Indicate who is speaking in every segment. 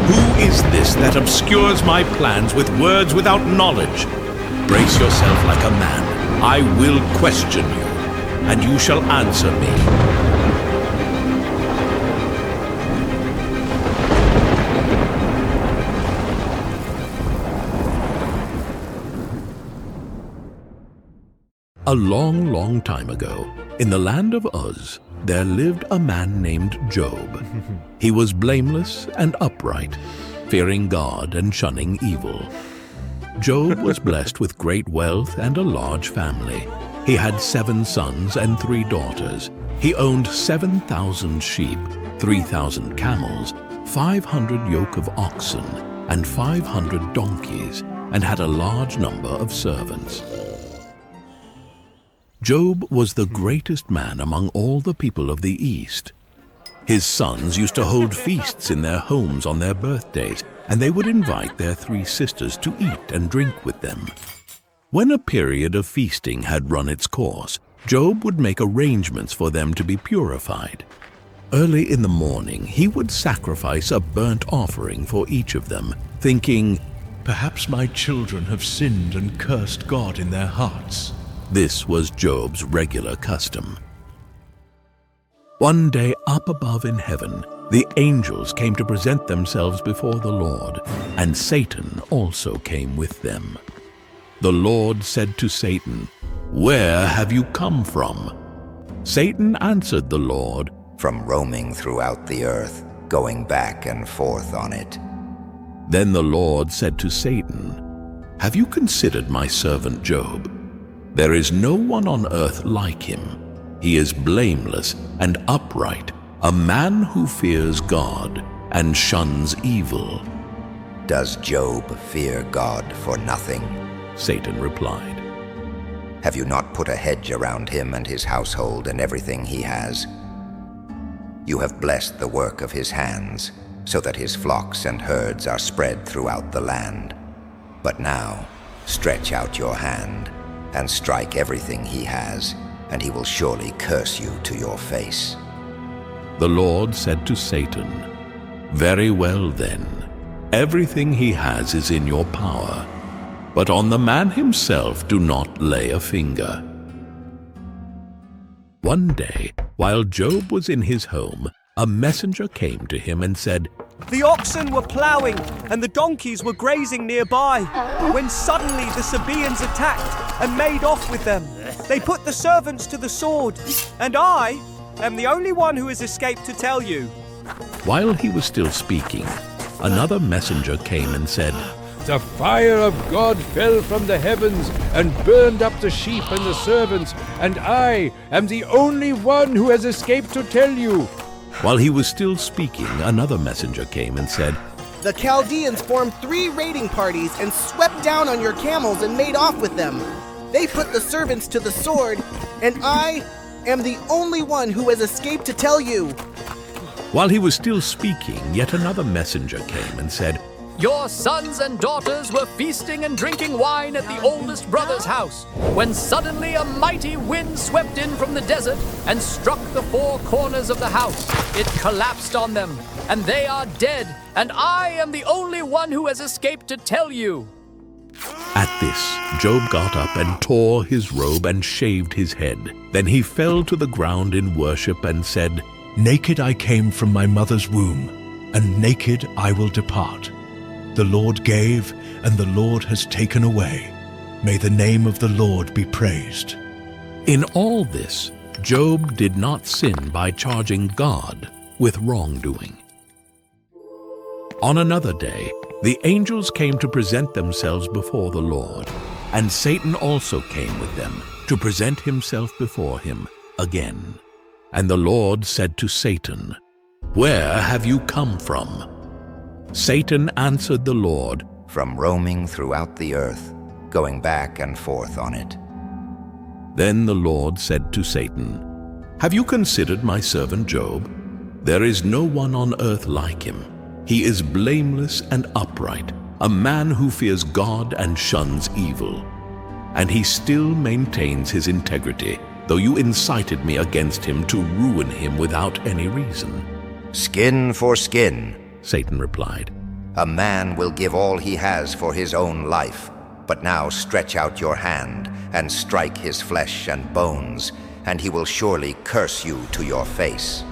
Speaker 1: Who is this that obscures my plans with words without knowledge? Brace yourself like a man. I will question you, and you shall answer me. A long, long time ago, in the land of Uz, there lived a man named Job. He was blameless and upright, fearing God and shunning evil. Job was blessed with great wealth and a large family. He had 7 sons and 3 daughters. He owned 7,000 sheep, 3,000 camels, 500 yoke of oxen, and 500 donkeys, and had a large number of servants. Job was the greatest man among all the people of the East. His sons used to hold feasts in their homes on their birthdays, and they would invite their 3 sisters to eat and drink with them. When a period of feasting had run its course, Job would make arrangements for them to be purified. Early in the morning, he would sacrifice a burnt offering for each of them, thinking,
Speaker 2: "Perhaps my children have sinned and cursed God in their hearts."
Speaker 1: This was Job's regular custom. One day, up above in heaven, the angels came to present themselves before the Lord, and Satan also came with them. The Lord said to Satan, "Where have you come from?" Satan answered the Lord,
Speaker 3: "From roaming throughout the earth, going back and forth on it."
Speaker 1: Then the Lord said to Satan, "Have you considered my servant Job? There is no one on earth like him. He is blameless and upright, a man who fears God and shuns evil."
Speaker 3: "Does Job fear God for nothing?"
Speaker 1: Satan replied.
Speaker 3: "Have you not put a hedge around him and his household and everything he has? You have blessed the work of his hands, so that his flocks and herds are spread throughout the land. But now, stretch out your hand and strike everything he has, and he will surely curse you to your face."
Speaker 1: The Lord said to Satan, "Very well then, everything he has is in your power, but on the man himself do not lay a finger." One day, while Job was in his home, a messenger came to him and said,
Speaker 4: "The oxen were plowing and the donkeys were grazing nearby, when suddenly the Sabaeans attacked and made off with them. They put the servants to the sword, and I am the only one who has escaped to tell you."
Speaker 1: While he was still speaking, another messenger came and said,
Speaker 5: "The fire of God fell from the heavens and burned up the sheep and the servants, and I am the only one who has escaped to tell you."
Speaker 1: While he was still speaking, another messenger came and said,
Speaker 6: "The Chaldeans formed 3 raiding parties and swept down on your camels and made off with them. They put the servants to the sword, and I am the only one who has escaped to tell you."
Speaker 1: While he was still speaking, yet another messenger came and said,
Speaker 7: "Your sons and daughters were feasting and drinking wine at the oldest brother's house, when suddenly a mighty wind swept in from the desert and struck the 4 corners of the house. It collapsed on them, and they are dead, and I am the only one who has escaped to tell you."
Speaker 1: At this, Job got up and tore his robe and shaved his head. Then he fell to the ground in worship and said,
Speaker 2: "Naked I came from my mother's womb, and naked I will depart. The Lord gave, and the Lord has taken away. May the name of the Lord be praised."
Speaker 1: In all this, Job did not sin by charging God with wrongdoing. On another day, the angels came to present themselves before the Lord, and Satan also came with them to present himself before him again. And the Lord said to Satan, "Where have you come from?" Satan answered the Lord,
Speaker 3: "From roaming throughout the earth, going back and forth on it."
Speaker 1: Then the Lord said to Satan, "Have you considered my servant Job? There is no one on earth like him. He is blameless and upright, a man who fears God and shuns evil. And he still maintains his integrity, though you incited me against him to ruin him without any reason."
Speaker 3: "Skin for skin,"
Speaker 1: Satan replied.
Speaker 3: A man will give all he has for his own life, but now stretch out your hand and strike his flesh and bones, and he will surely curse you to your face."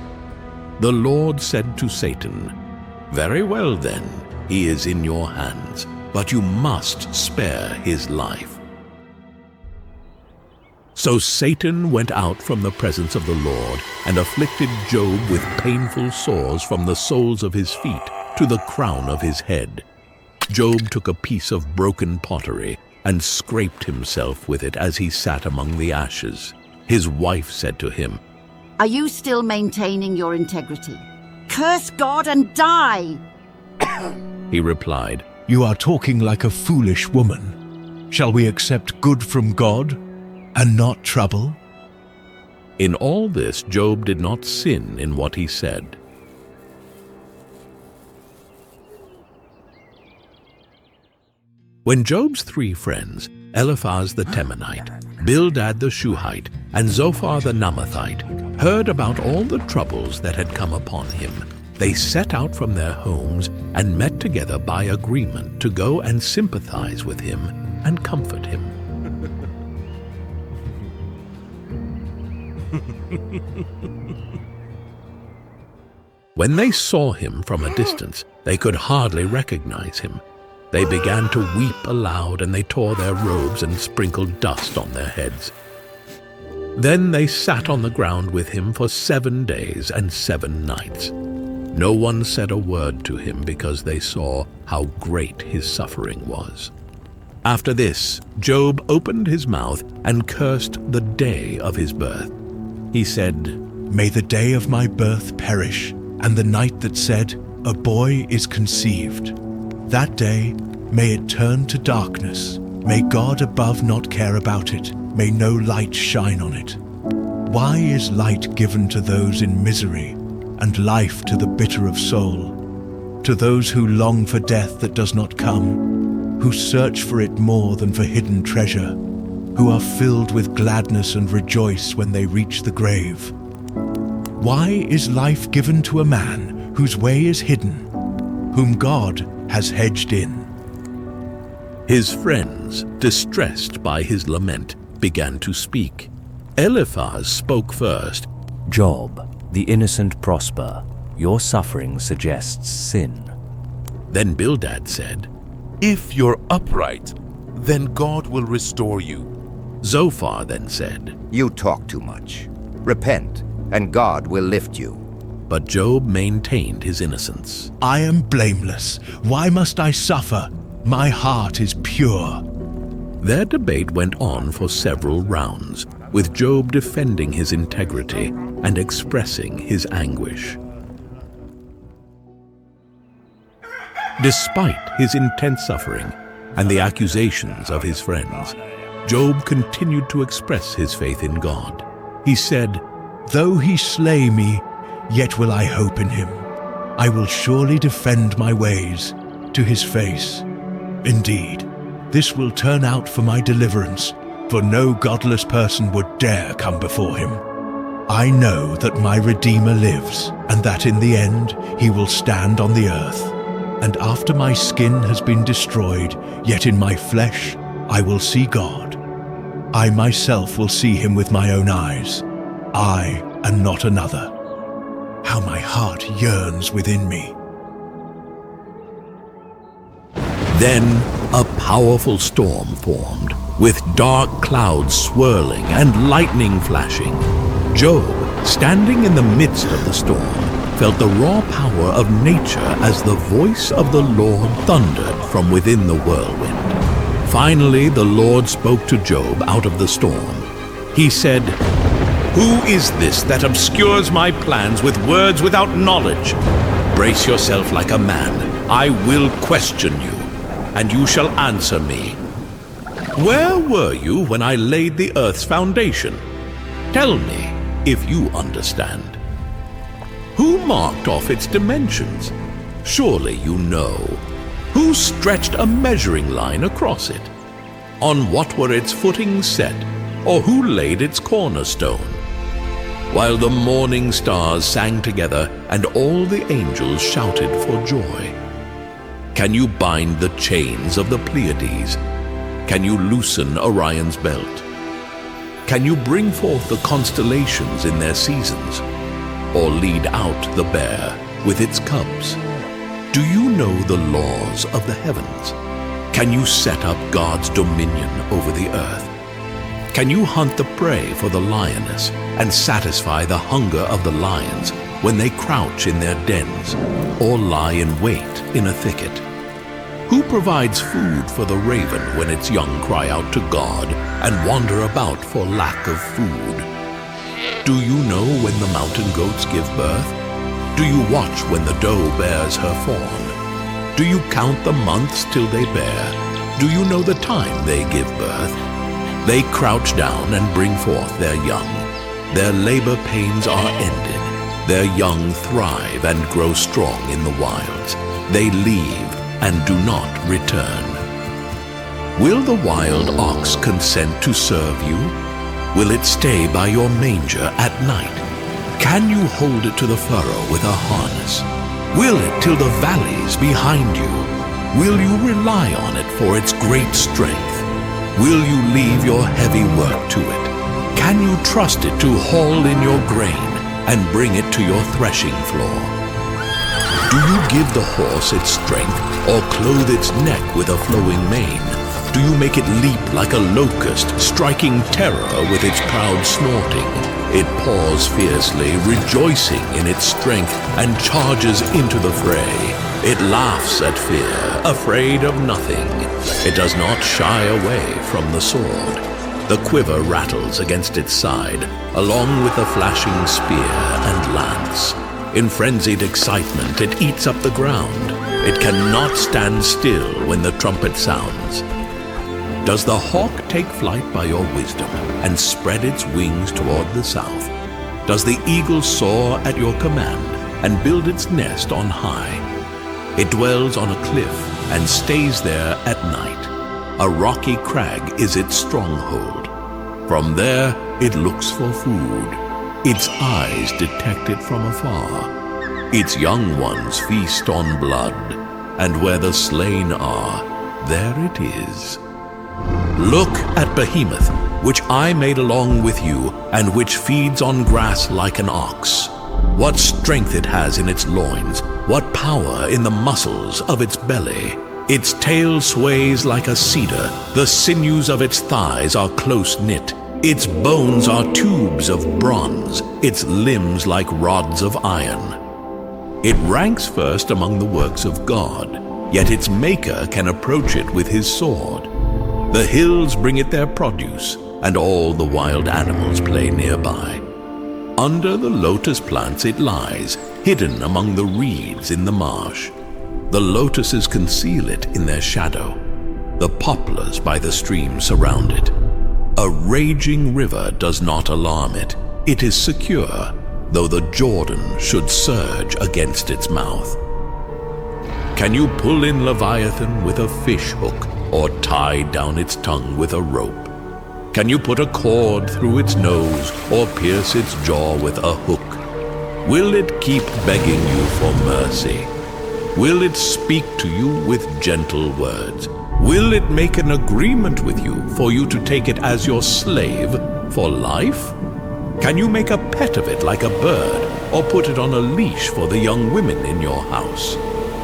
Speaker 1: The Lord said to Satan, "Very well then, he is in your hands, but you must spare his life." So Satan went out from the presence of the Lord and afflicted Job with painful sores from the soles of his feet to the crown of his head. Job took a piece of broken pottery and scraped himself with it as he sat among the ashes. His wife said to him,
Speaker 8: "Are you still maintaining your integrity? Curse God and die!"
Speaker 1: He replied,
Speaker 2: You are talking like a foolish woman. Shall we accept good from God and not trouble?
Speaker 1: In all this, Job did not sin in what he said. When Job's 3 friends, Eliphaz the Temanite, Bildad the Shuhite, and Zophar the Naamathite, heard about all the troubles that had come upon him, they set out from their homes and met together by agreement to go and sympathize with him and comfort him. When they saw him from a distance, they could hardly recognize him. They began to weep aloud, and they tore their robes and sprinkled dust on their heads. Then they sat on the ground with him for 7 days and 7 nights. No one said a word to him because they saw how great his suffering was. After this, Job opened his mouth and cursed the day of his birth. He said,
Speaker 2: May the day of my birth perish, and the night that said, A boy is conceived. That day, may it turn to darkness. May God above not care about it. May no light shine on it. Why is light given to those in misery, and life to the bitter of soul? To those who long for death that does not come, who search for it more than for hidden treasure, who are filled with gladness and rejoice when they reach the grave. Why is life given to a man whose way is hidden, whom God has hedged in?
Speaker 1: His friends, distressed by his lament, began to speak. Eliphaz spoke first.
Speaker 9: Job, the innocent prosper. Your suffering suggests sin.
Speaker 1: Then Bildad said,
Speaker 10: If you're upright, then God will restore you.
Speaker 1: Zophar then said,
Speaker 3: You talk too much. Repent, and God will lift you.
Speaker 1: But Job maintained his innocence.
Speaker 2: I am blameless. Why must I suffer? My heart is pure.
Speaker 1: Their debate went on for several rounds, with Job defending his integrity and expressing his anguish. Despite his intense suffering and the accusations of his friends, Job continued to express his faith in God. He said,
Speaker 2: Though he slay me, yet will I hope in him. I will surely defend my ways to his face. Indeed, this will turn out for my deliverance, for no godless person would dare come before him. I know that my Redeemer lives, and that in the end he will stand on the earth. And after my skin has been destroyed, yet in my flesh I will see God. I myself will see him with my own eyes, I and not another. How my heart yearns within me.
Speaker 1: Then a powerful storm formed, with dark clouds swirling and lightning flashing. Job, standing in the midst of the storm, felt the raw power of nature as the voice of the Lord thundered from within the whirlwind. Finally, the Lord spoke to Job out of the storm. He said, Who is this that obscures my plans with words without knowledge? Brace yourself like a man. I will question you, and you shall answer me. Where were you when I laid the earth's foundation? Tell me if you understand. Who marked off its dimensions? Surely you know. Who stretched a measuring line across it? On what were its footings set, or who laid its cornerstone? While the morning stars sang together and all the angels shouted for joy. Can you bind the chains of the Pleiades? Can you loosen Orion's belt? Can you bring forth the constellations in their seasons? Or lead out the bear with its cubs? Do you know the laws of the heavens? Can you set up God's dominion over the earth? Can you hunt the prey for the lioness and satisfy the hunger of the lions when they crouch in their dens or lie in wait in a thicket? Who provides food for the raven when its young cry out to God and wander about for lack of food? Do you know when the mountain goats give birth? Do you watch when the doe bears her fawn? Do you count the months till they bear? Do you know the time they give birth? They crouch down and bring forth their young. Their labor pains are ended. Their young thrive and grow strong in the wilds. They leave and do not return. Will the wild ox consent to serve you? Will it stay by your manger at night? Can you hold it to the furrow with a harness? Will it till the valleys behind you? Will you rely on it for its great strength? Will you leave your heavy work to it? Can you trust it to haul in your grain and bring it to your threshing floor? Do you give the horse its strength or clothe its neck with a flowing mane? Do you make it leap like a locust, striking terror with its proud snorting? It paws fiercely, rejoicing in its strength, and charges into the fray. It laughs at fear, afraid of nothing. It does not shy away from the sword. The quiver rattles against its side, along with the flashing spear and lance. In frenzied excitement, it eats up the ground. It cannot stand still when the trumpet sounds. Does the hawk take flight by your wisdom and spread its wings toward the south? Does the eagle soar at your command and build its nest on high? It dwells on a cliff and stays there at night. A rocky crag is its stronghold. From there it looks for food. Its eyes detect it from afar. Its young ones feast on blood, and where the slain are, there it is. Look at Behemoth, which I made along with you, and which feeds on grass like an ox. What strength it has in its loins, what power in the muscles of its belly. Its tail sways like a cedar, the sinews of its thighs are close knit. Its bones are tubes of bronze, its limbs like rods of iron. It ranks first among the works of God, yet its maker can approach it with his sword. The hills bring it their produce, and all the wild animals play nearby. Under the lotus plants it lies, hidden among the reeds in the marsh. The lotuses conceal it in their shadow. The poplars by the stream surround it. A raging river does not alarm it. It is secure, though the Jordan should surge against its mouth. Can you pull in Leviathan with a fish hook, or tie down its tongue with a rope? Can you put a cord through its nose, or pierce its jaw with a hook? Will it keep begging you for mercy? Will it speak to you with gentle words? Will it make an agreement with you for you to take it as your slave for life? Can you make a pet of it like a bird, or put it on a leash for the young women in your house?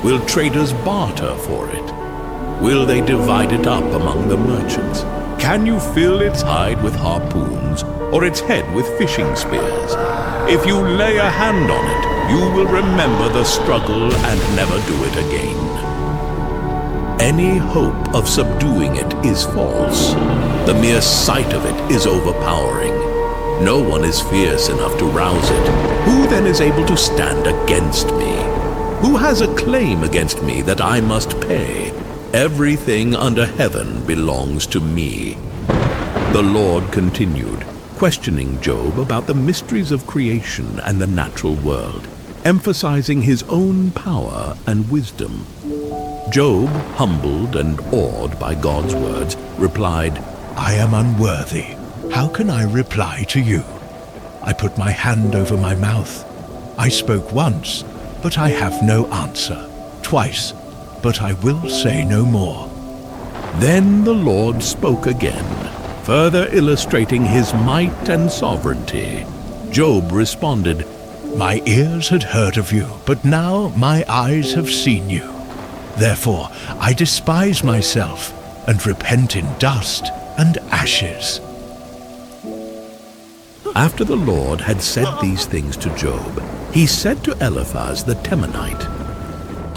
Speaker 1: Will traders barter for it? Will they divide it up among the merchants? Can you fill its hide with harpoons, or its head with fishing spears? If you lay a hand on it, you will remember the struggle and never do it again. Any hope of subduing it is false. The mere sight of it is overpowering. No one is fierce enough to rouse it. Who then is able to stand against me? Who has a claim against me that I must pay? Everything under heaven belongs to me. The Lord continued, questioning Job about the mysteries of creation and the natural world, emphasizing his own power and wisdom. Job, humbled and awed by God's words, replied,
Speaker 2: I am unworthy. How can I reply to you? I put my hand over my mouth. I spoke once, but I have no answer. Twice, but I will say no more."
Speaker 1: Then the Lord spoke again, further illustrating his might and sovereignty. Job responded,
Speaker 2: "My ears had heard of you, but now my eyes have seen you. Therefore I despise myself and repent in dust and ashes."
Speaker 1: After the Lord had said these things to Job, he said to Eliphaz the Temanite,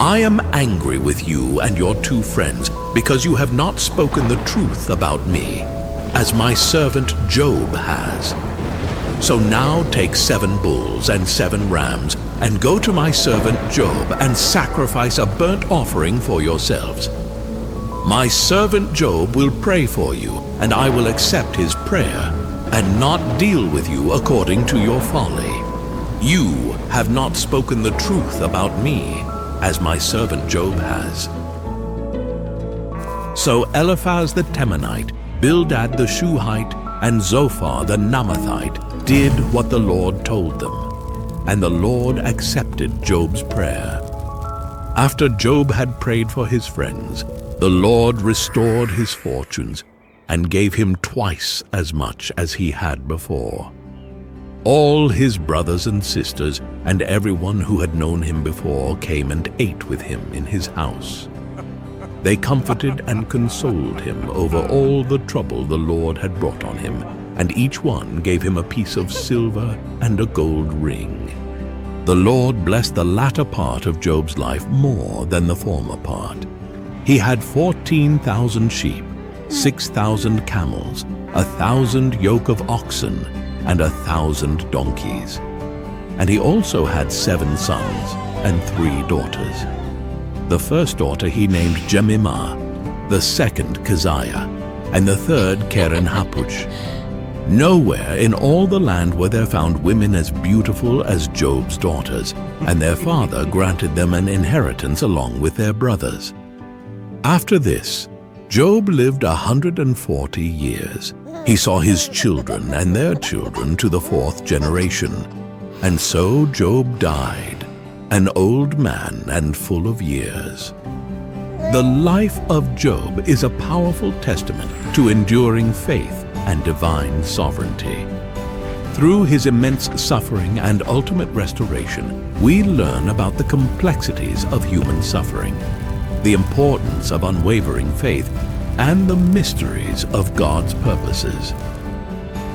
Speaker 1: "I am angry with you and your 2 friends because you have not spoken the truth about me, as my servant Job has. So now take 7 bulls and 7 rams, and go to my servant Job and sacrifice a burnt offering for yourselves. My servant Job will pray for you, and I will accept his prayer, and not deal with you according to your folly. You have not spoken the truth about me, as my servant Job has." So Eliphaz the Temanite, Bildad the Shuhite, and Zophar the Naamathite did what the Lord told them, and the Lord accepted Job's prayer. After Job had prayed for his friends, the Lord restored his fortunes and gave him twice as much as he had before. All his brothers and sisters and everyone who had known him before came and ate with him in his house. They comforted and consoled him over all the trouble the Lord had brought on him, and each one gave him a piece of silver and a gold ring. The Lord blessed the latter part of Job's life more than the former part. He had 14,000 sheep, 6,000 camels, 1,000 yoke of oxen, and 1,000 donkeys. And he also had 7 sons and 3 daughters. The first daughter he named Jemimah, the second Keziah, and the third Keren-Happuch. Nowhere in all the land were there found women as beautiful as Job's daughters, and their father granted them an inheritance along with their brothers. After this, Job lived 140 years. He saw his children and their children to the 4th generation. And so Job died, an old man and full of years. The life of Job is a powerful testament to enduring faith and divine sovereignty. Through his immense suffering and ultimate restoration, we learn about the complexities of human suffering, the importance of unwavering faith, and the mysteries of God's purposes.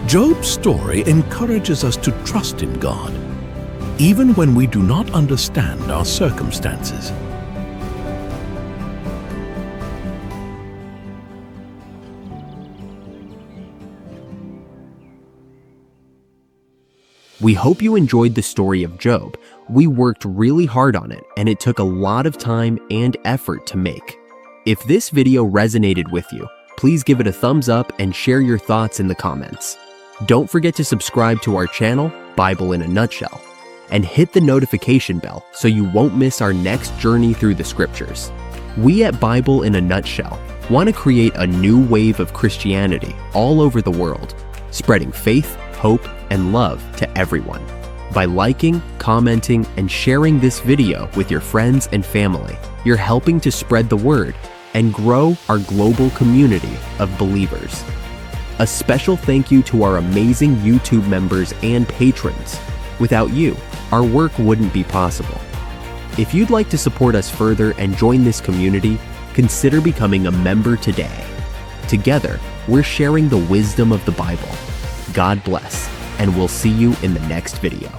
Speaker 1: Job's story encourages us to trust in God, even when we do not understand our circumstances.
Speaker 11: We hope you enjoyed the story of Job. We worked really hard on it, and it took a lot of time and effort to make. If this video resonated with you, please give it a thumbs up and share your thoughts in the comments. Don't forget to subscribe to our channel, Bible in a Nutshell, and hit the notification bell so you won't miss our next journey through the scriptures. We at Bible in a Nutshell want to create a new wave of Christianity all over the world, spreading faith, hope, and love to everyone. By liking, commenting, and sharing this video with your friends and family, you're helping to spread the word and grow our global community of believers. A special thank you to our amazing YouTube members and patrons. Without you, our work wouldn't be possible. If you'd like to support us further and join this community, consider becoming a member today. Together, we're sharing the wisdom of the Bible. God bless, and we'll see you in the next video.